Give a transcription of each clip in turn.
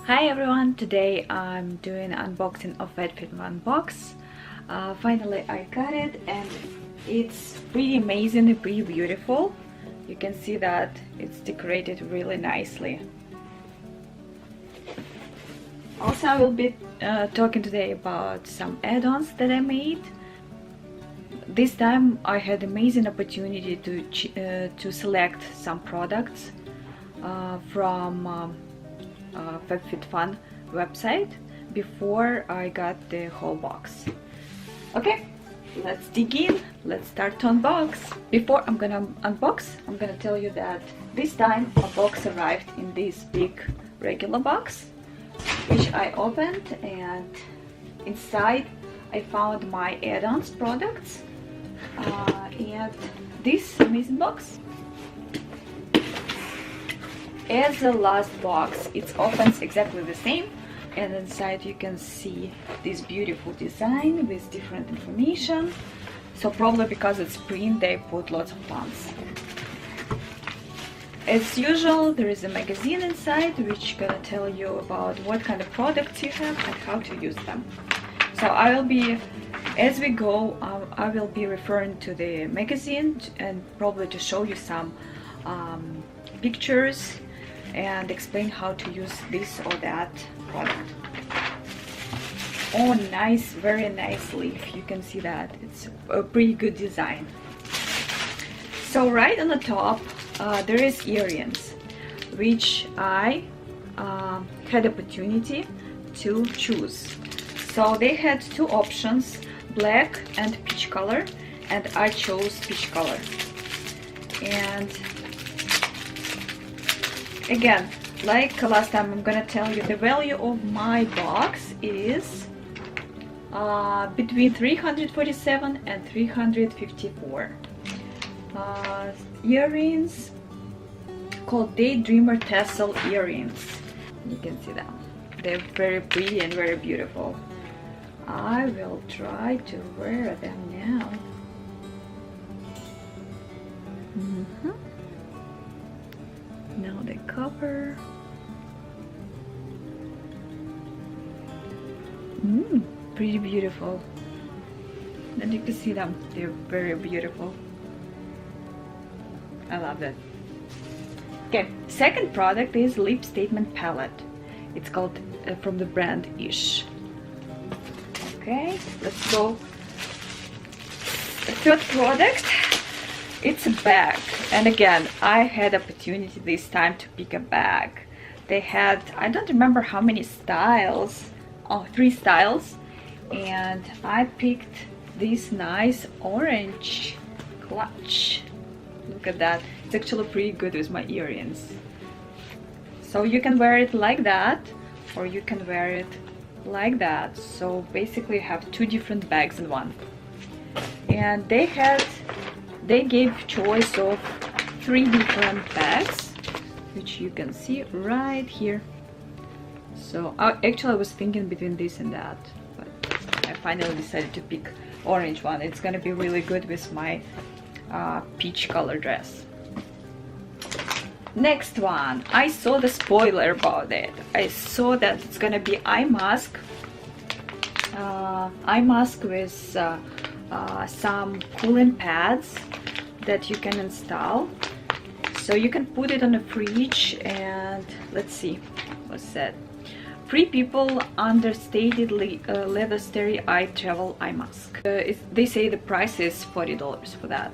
Hi everyone, today I'm doing unboxing of FabFitFun box. Finally I got it and it's pretty amazing and pretty beautiful. You can see that it's decorated really nicely. Also I will be talking today about some add-ons that I made. This time I had amazing opportunity to select some products from FabFitFun website before I got the whole box. Okay, let's dig in. Let's start to unbox. Before I'm gonna unbox, I'm gonna tell you that this time a box arrived in this big regular box, which I opened, and inside I found my add-ons products and this amazing box. As the last box, it opens exactly the same, and inside you can see this beautiful design with different information. So probably because it's print, they put lots of fonts. As usual, there is a magazine inside which gonna tell you about what kind of products you have and how to use them. So I will be, as we go, I will be referring to the magazine and probably to show you some pictures and explain how to use this or that product. Oh, nice, very nice leaf. You can see that it's a pretty good design. So right on the top there is earrings, which I had opportunity to choose. So they had two options, black and peach color, and I chose peach color. And again, like last time, I'm gonna tell you the value of my box is between 347 and 354. Earrings called Daydreamer Tassel earrings. You can see them. They're very pretty and very beautiful. I will try to wear them now. Now the cover. Pretty beautiful. And you can see them. They're very beautiful. I love it. Okay, second product is lip statement palette. It's called from the brand Ish. Okay, let's go. The third product, it's a bag. And again, I had opportunity this time to pick a bag. They had, I don't remember how many styles, 3 styles, and I picked this nice orange clutch. Look at that. It's actually pretty good with my earrings. So you can wear it like that, or you can wear it like that. So basically you have 2 different bags in one. And they gave choice of 3 different bags, which you can see right here. So actually I was thinking between this and that, but I finally decided to pick orange one. It's gonna be really good with my peach color dress. Next one, I saw the spoiler about it. I saw that it's gonna be eye mask with some cooling pads that you can install. So you can put it on the fridge, and let's see, what's that? Free people understatedly leather starry eye travel eye mask. They say the price is $40 for that.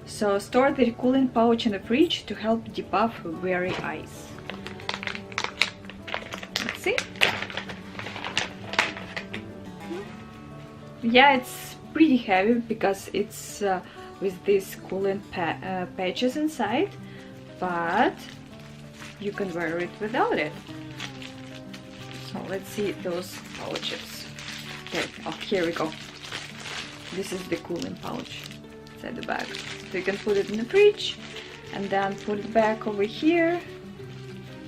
So store the cooling pouch in the fridge to help depuff weary eyes. Let's see. Yeah, it's pretty heavy because it's with these cooling patches inside, but you can wear it without it. So let's see those pouches. Okay, oh, here we go. This is the cooling pouch inside the bag. So you can put it in the fridge and then put it back over here,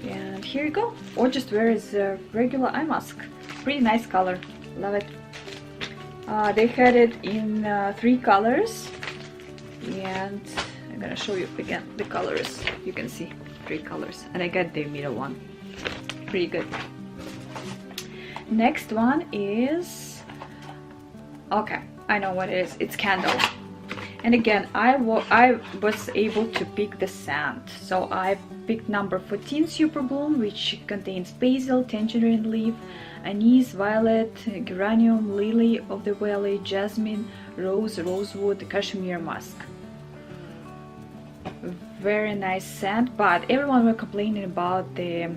and here you go. Or just wear it as a regular eye mask. Pretty nice color, love it. They had it in 3 colors, and I'm gonna show you again the colors. You can see 3 colors, and I got the middle one. pretty good. Next one is, okay, I know what it is. It's candle. And again, I was able to pick the scent. So I picked number 14 Super Bloom, which contains basil, tangerine leaf, anise, violet, geranium, lily of the valley, jasmine, rose, rosewood, cashmere musk. Very nice scent, but everyone were complaining about the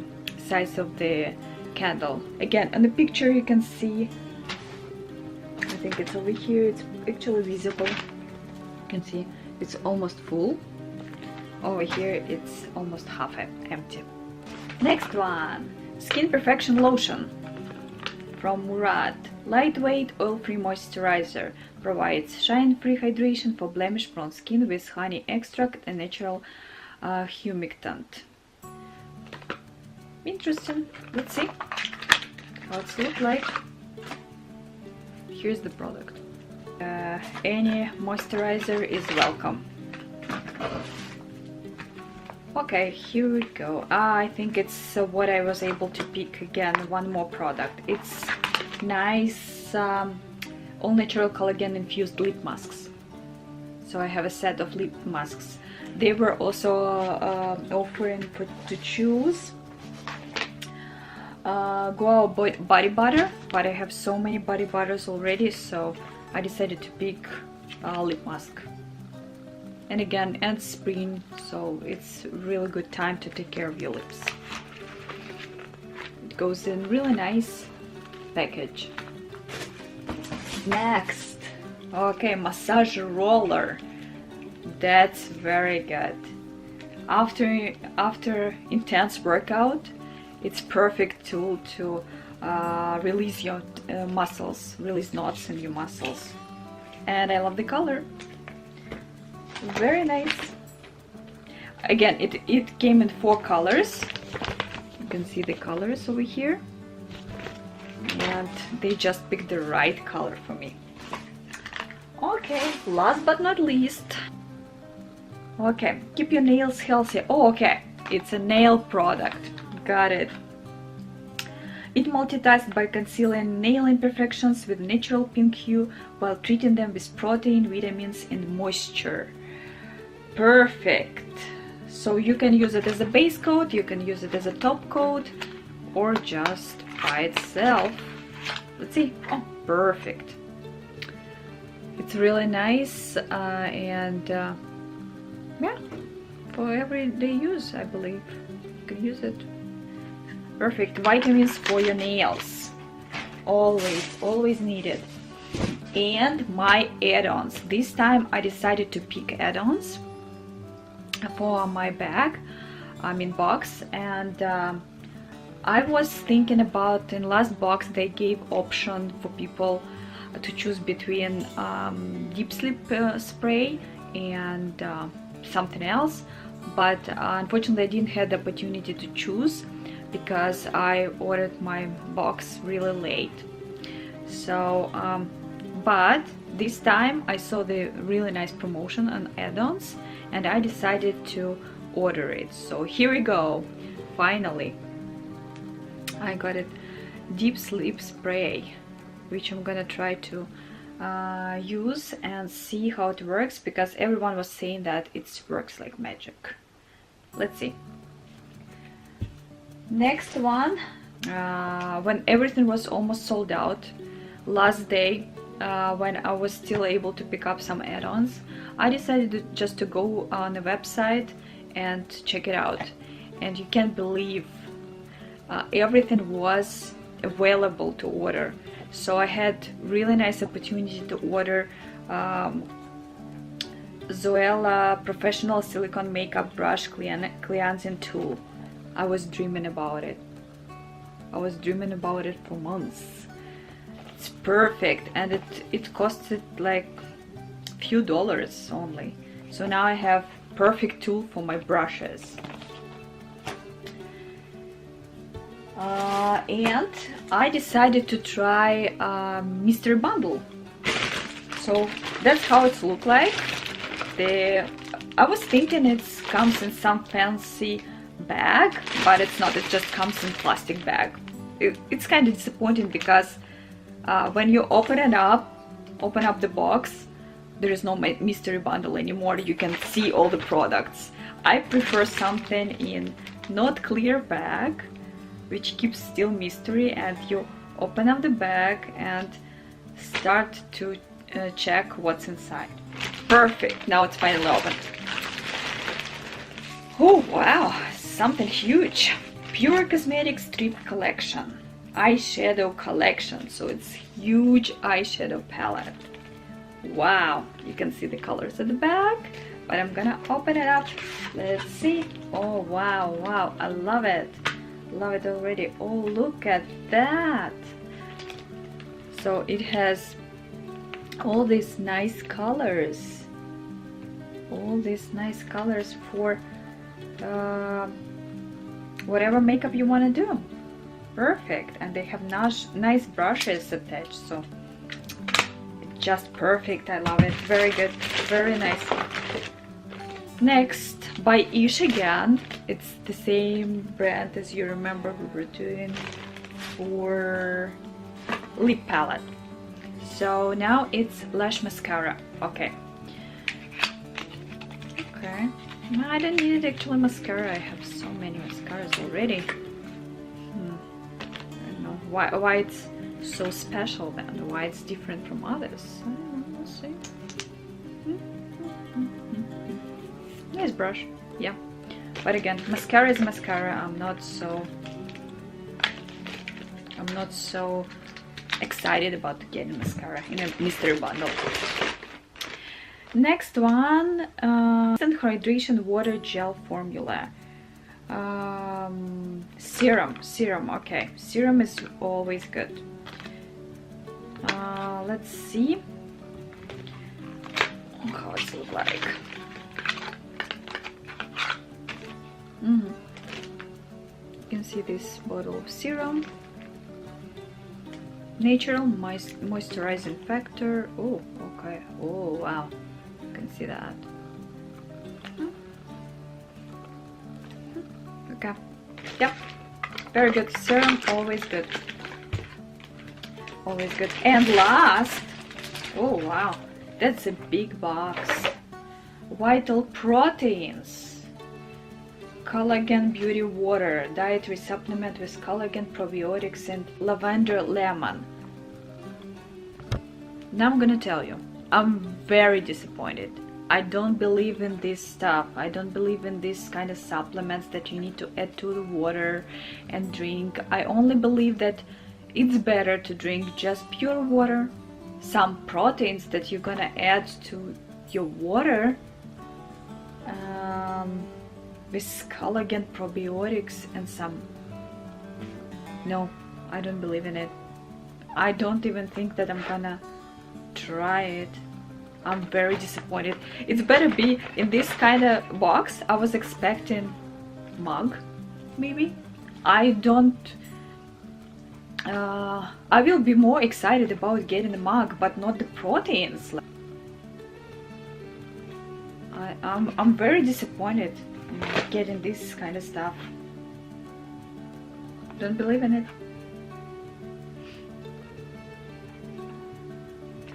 size of the candle. Again, in the picture you can see, I think it's over here, it's actually visible. You can see it's almost full. Over here it's almost half empty. Next one, Skin Perfection Lotion from Murad. Lightweight oil-free moisturizer, provides shine-free hydration for blemish-prone skin with honey extract and natural humectant. Interesting. Let's see how it looks like. Here's the product. Any moisturizer is welcome. Okay, here we go. I think it's what I was able to pick. Again, one more product. It's nice all natural collagen infused lip masks. So I have a set of lip masks. They were also offering to choose Goa body butter, but I have so many body butters already, so I decided to pick lip mask. And again, and spring, so it's really good time to take care of your lips. It goes in really nice package. Next, okay, massage roller. That's very good. After intense workout, it's perfect tool to release your muscles, release knots in your muscles. And I love the color. Very nice. Again, it came in 4 colors. You can see the colors over here. And they just picked the right color for me. Okay, last but not least. Okay, keep your nails healthy. Oh, okay, it's a nail product. Got it. It multitasks by concealing nail imperfections with natural pink hue while treating them with protein, vitamins, and moisture. Perfect. So you can use it as a base coat, you can use it as a top coat, or just by itself. Let's see. Oh, perfect. It's really nice and yeah, for everyday use, I believe. You can use it. Perfect. Vitamins for your nails. Always needed. And my add-ons. This time I decided to pick add-ons for my bag, box, and I was thinking about, in last box they gave option for people to choose between deep sleep spray and something else, but unfortunately I didn't have the opportunity to choose because I ordered my box really late. So but this time I saw the really nice promotion on add-ons and I decided to order it. So here we go. Finally I got it. Deep sleep spray, which I'm gonna try to use and see how it works, because everyone was saying that it works like magic. Let's see. Next one, when everything was almost sold out, last day when I was still able to pick up some add-ons, I decided just to go on the website and check it out. And you can't believe everything was available to order. So I had really nice opportunity to order Zoella Professional Silicone Makeup Brush Cleansing Tool. I was dreaming about it. I was dreaming about it for months. It's perfect, and it costed like few dollars only. So now I have perfect tool for my brushes. And I decided to try mystery bundle. So that's how it looks like. I was thinking it comes in some fancy bag, but it's not. It just comes in plastic bag. It's kind of disappointing because when you open up the box, there is no mystery bundle anymore. You can see all the products. I prefer something in not clear bag, which keeps still mystery, and you open up the bag and start to check what's inside. Perfect. Now it's finally opened. Oh wow, something huge. Pure Cosmetics Strip Collection, eyeshadow collection. So it's huge eyeshadow palette. Wow, you can see the colors at the back, but I'm gonna open it up. Let's see. Oh wow, wow, I love it. Love it already. Oh, look at that. So it has all these nice colors. All these nice colors for whatever makeup you want to do. Perfect. And they have nice brushes attached, so it's just perfect. I love it. Very good. Very nice. Next, by Ish again. It's the same brand as you remember we were doing for lip palette. So now it's lash mascara. Okay. Okay. No, I don't need actually mascara. I have so many mascaras already. I don't know why it's so special then. Why it's different from others. I don't know. We'll see. Nice brush. Yeah. But again, mascara is mascara. I'm not so excited about getting mascara in a mystery bundle. Next one, instant hydration water gel formula. Serum. Okay, serum is always good. Let's see how it looks like. You can see this bottle of serum. Natural moisturizing factor. Oh, okay. Oh, wow. You can see that. Okay. Yep. Very good. Serum, always good. Always good. And last, oh, wow. That's a big box. Vital Proteins. Collagen Beauty Water, dietary supplement with collagen, probiotics, and lavender lemon. Now I'm gonna tell you, I'm very disappointed. I don't believe in this stuff. I don't believe in this kind of supplements that you need to add to the water and drink. I only believe that it's better to drink just pure water, some proteins that you're gonna add to your water, with collagen, probiotics, and some. No, I don't believe in it. I don't even think that I'm gonna try it. I'm very disappointed. It's better be in this kind of box. I was expecting mug, maybe. I don't. I will be more excited about getting the mug, but not the proteins. I'm very disappointed getting this kind of stuff. Don't believe in it.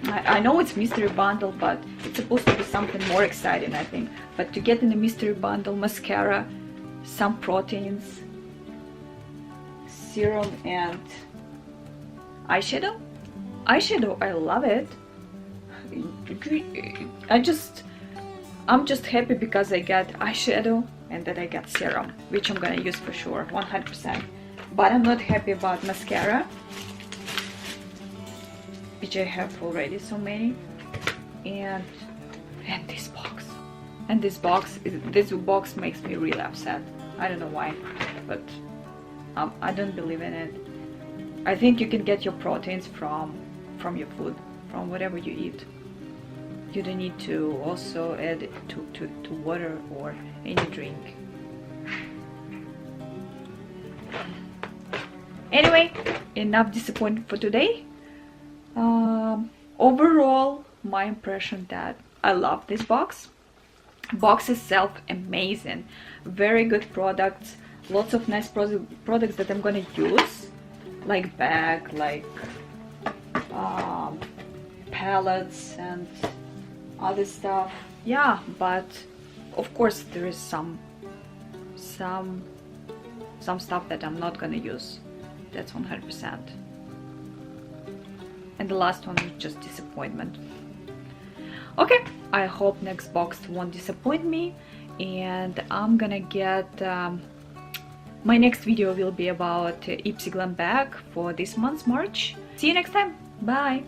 I know it's mystery bundle, but it's supposed to be something more exciting, I think. But to get in the mystery bundle, mascara, some proteins, serum, and eyeshadow. Eyeshadow, I love it. I'm just happy because I got eyeshadow and that I got serum, which I'm gonna use for sure, 100%. But I'm not happy about mascara, which I have already so many, and this box. And this box makes me really upset. I don't know why, but I don't believe in it. I think you can get your proteins from your food, from whatever you eat. You don't need to also add it to water or any drink. Anyway, enough disappointment for today. Overall, my impression that I love this box. Box itself amazing, very good products, lots of nice products that I'm gonna use, like bag, like palettes and other stuff. Yeah, but of course there is some stuff that I'm not gonna use. That's 100%. And the last one is just disappointment. Okay, I hope next box won't disappoint me, and I'm gonna get my next video will be about Ipsy Glam bag for this month's March. See you next time. Bye.